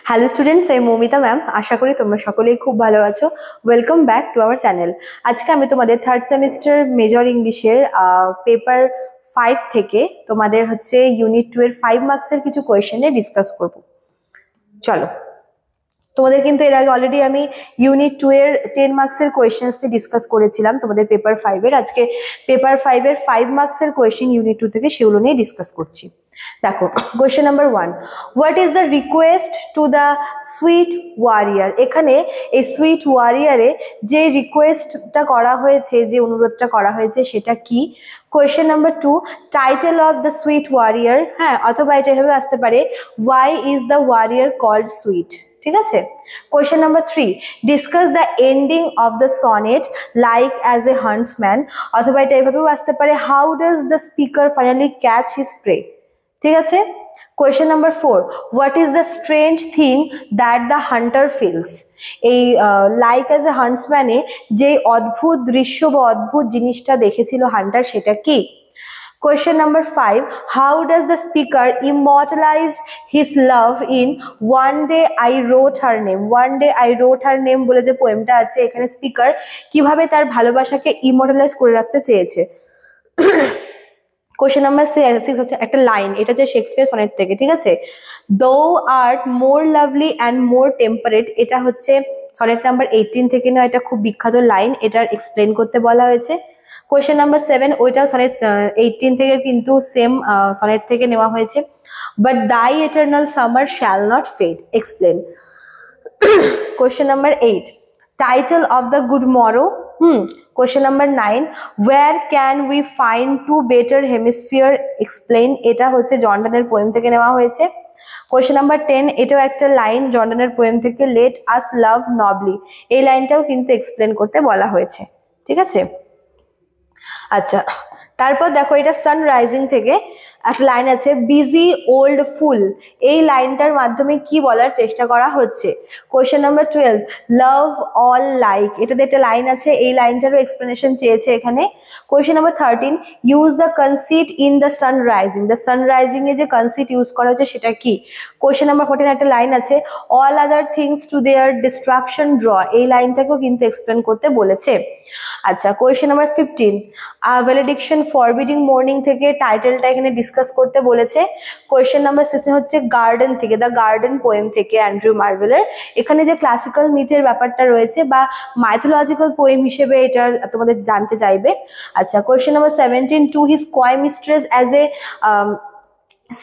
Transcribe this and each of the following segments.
Hello students, আমি Moumita ma'am. আশা করি তোমরা সকলেই খুব ভালো আছো। Welcome back to our channel. আজকে আমি তোমাদের থার্ড সেমিস্টার মেজর ইংলিশের পেপার 5 থেকে তোমাদের হচ্ছে ইউনিট 2 এর 5 মার্কসের কিছু কোয়েশ্চেনে ডিসকাস করব। চলো, তোমাদের কিন্তু এর আগে অলরেডি আমি ইউনিট 2 এর 10 মার্কসের কোয়েশ্চেন্স দিয়ে ডিসকাস করেছিলাম তোমাদের পেপার 5 এর। আজকে পেপার 5 এর 5 মার্কসের কোয়েশ্চেন ইউনিট 2 থেকে সেগুলো নিয়ে ডিসকাস করছি। দেখো, question number 1, what is the request to the sweet warrior? এখানে এই সুইট ওয়ারিয়ারে যে রিকোয়েস্টটা করা হয়েছে, যে অনুরোধটা করা হয়েছে সেটা কি? Question number 2, title of the sweet warrior, হ্যাঁ, অথবা এটা এভাবে আসতে পারে, why is the warrior called sweet? ঠিক আছে। Question number 3, discuss the ending of the sonnet like as a huntsman, অথবা এটা এভাবেও আসতে পারে, how does the speaker finally catch his prey? ঠিক আছে। Question number 4, what is the strange thing that the hunter feels? এই like as এ হান্টসম্যানে যে অদ্ভুত দৃশ্য বা অদ্ভুত জিনিসটা দেখেছিল হান্টার, সেটা কি? Question number 5, how does the speaker immortalize his love in One Day I Wrote Her Name? One Day I Wrote Her Name বলে যে পোয়েমটা আছে, এখানে স্পিকার কিভাবে তার ভালোবাসাকে ইমর্টালাইজ করে রাখতে চেয়েছে? কোয়েশ্চেন নাম্বার 6 হচ্ছে একটা লাইন, এটা হচ্ছে শেক্সপিয়ার সনেট থেকে, ঠিক আছে। দো art more lovely and more temperate, এটা হচ্ছে সনেট নাম্বার 18 থেকে না, এটা খুব বিখ্যাত লাইন, এটার এক্সপ্লেন করতে বলা হয়েছে। কোয়েশ্চেন নাম্বার 7, ওইটাও সনেট 18 থেকে কিন্তু সেম সনেট থেকে নেওয়া হয়েছে। But thy eternal summer shall not fade, explain. Question number 8, title of the good morrow. Question number 9, where can we find two better hemisphere, explain. এটা হচ্ছে জর্ডানের পোয়েম থেকে নেওয়া হয়েছে। কোয়েশ্চেন নাম্বার 10, এটাও একটা লাইন জর্ডানের পোয়েম থেকে, লেট আস লাভ নবলি, এই লাইনটাও কিন্তু এক্সপ্লেন করতে বলা হয়েছে। ঠিক আছে। আচ্ছা, তারপর দেখো, এটা সানরাইজিং থেকে একটা লাইন আছে, বিজি ওল্ড ফুল, এই লাইনটার মাধ্যমে কি বলার চেষ্টা করা হচ্ছে? Question number 12, love all like, এটাতে একটা লাইন আছে, এই লাইনটারও এক্সপ্লেনেশন চেয়েছে এখানে। Question number 13, use the conceit in the sun rising, the sun rising এ যে কনসিট ইউজ করা হচ্ছে সেটা কি? কোয়েশ্চেন নাম্বার 14, একটা লাইন আছে, all other things to their destruction draw, এই লাইনটাকেও কিন্তু এক্সপ্লেন করতে বলেছে। আচ্ছা, question number 15, valediction forbidding mourning থেকে টাইটেলটা এখানে ডিসকাস করতে বলেছে। কোয়েশ্চেন নাম্বার 16 হচ্ছে গার্ডেন থেকে, দ্য গার্ডেন পোয়েম থেকে অ্যান্ড্রু মার্ভেলের, এখানে যে ক্লাসিক্যাল মিথের ব্যাপারটা রয়েছে বা মাইথোলজিক্যাল পোয়েম হিসেবে এটা তোমাদের জানতে চাইবে। আচ্ছা, question number 17, to his coy mistress as a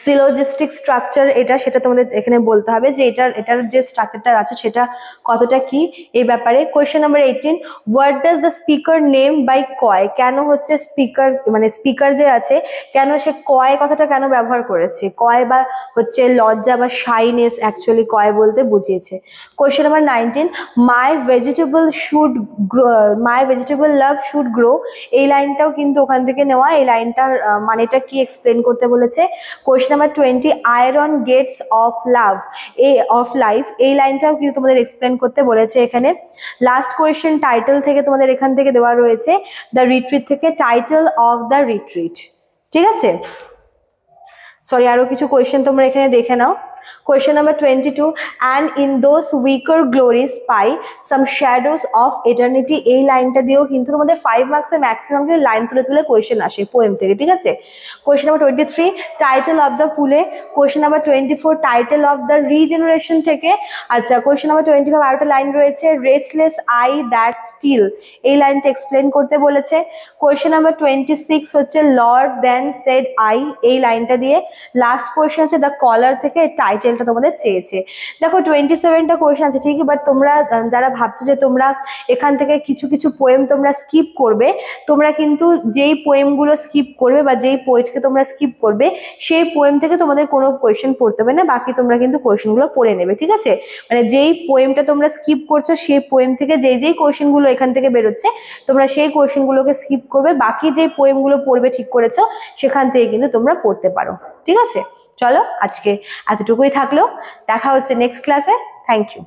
syllogistic structure, এটা সেটা তোমাদের এখানে বলতে হবে যে এটার যে স্ট্রাকচারটা আছে সেটা কতটা কি এই ব্যাপারে। Question number 18, what does the speaker name by coy, কেন হচ্ছে স্পিকার মানে স্পিকার যে আছে কেন সে কয় কথাটা কেন ব্যবহার করেছে? কয় বা হচ্ছে লজ্জা বা শাইনেস অ্যাকচুয়ালি কয় বলতে বুঝিয়েছে। Question number 19, my vegetable love should grow, এই লাইনটাও কিন্তু ওখান থেকে নেওয়া, এই লাইনটার মানেটা কি এক্সপ্লেন করতে বলেছে। Question number 20, iron gates of love of life, এই লাইনটাও কিন্তু তোমাদের এক্সপ্লেন করতে বলেছে এখানে। লাস্ট কোয়েশ্চেন টাইটেল থেকে তোমাদের এখান থেকে দেওয়া রয়েছে, দ্য রিট্রিট থেকে, টাইটেল অফ দ্য রিট্রিট। ঠিক আছে, সরি, আরো কিছু কোয়েশ্চেন তোমরা এখানে দেখে নাও। Question number 22, and in those weaker glories spy some shadows of eternity, এই লাইনটা দিয়েও কিন্তু তোমাদের 5 মার্কসে ম্যাক্সিমাম কিন্তু লাইন তুলে তুলে কোয়েশ্চেন আসে পোয়েম থেকে। ঠিক আছে। Question number 23, title of the pulley. Question number 24, title of the regeneration থেকে। আচ্ছা, কোয়েশ্চেন নাম্বার 25, আরেকটা লাইন রয়েছে, রেস্টলেস আই দ্যাট স্টিল, এই লাইনটা এক্সপ্লেন করতে বলেছে। কোয়েশ্চেন নাম্বার 26 হচ্ছে লর্ড দেন সেড আই, এই লাইনটা দিয়ে। লাস্ট কোয়েশ্চেন হচ্ছে দ্য কলার থেকে, টাইটেলটা তোমাদের চেয়েছে। দেখো 27টা কোয়েশ্চেন আছে ঠিকই, বাট তোমরা যারা ভাবছো যে তোমরা এখান থেকে কিছু কিছু পোয়েম তোমরা স্কিপ করবে, তোমরা কিন্তু যেই পোয়েমগুলো স্কিপ করবে বা যেই পোয়েটকে তোমরা স্কিপ করবে সেই পোয়েম থেকে তোমাদের কোনো কোয়েশ্চেন পড়তে হবে না, বাকি তোমরা কিন্তু কোয়েশ্চেনগুলো পড়ে নেবে। ঠিক আছে, মানে যেই পোয়েমটা তোমরা স্কিপ করছো সেই পোয়েম থেকে যেই কোয়েশ্চেনগুলো এখান থেকে বেরোচ্ছে তোমরা সেই কোয়েশ্চেনগুলোকে স্কিপ করবে, বাকি যেই পোয়েমগুলো পড়বে ঠিক করেছো সেখান থেকে কিন্তু তোমরা পড়তে পারো। ঠিক আছে, চলো আজকে এতটুকুই থাকলো, দেখা হচ্ছে নেক্সট ক্লাসে। Thank you.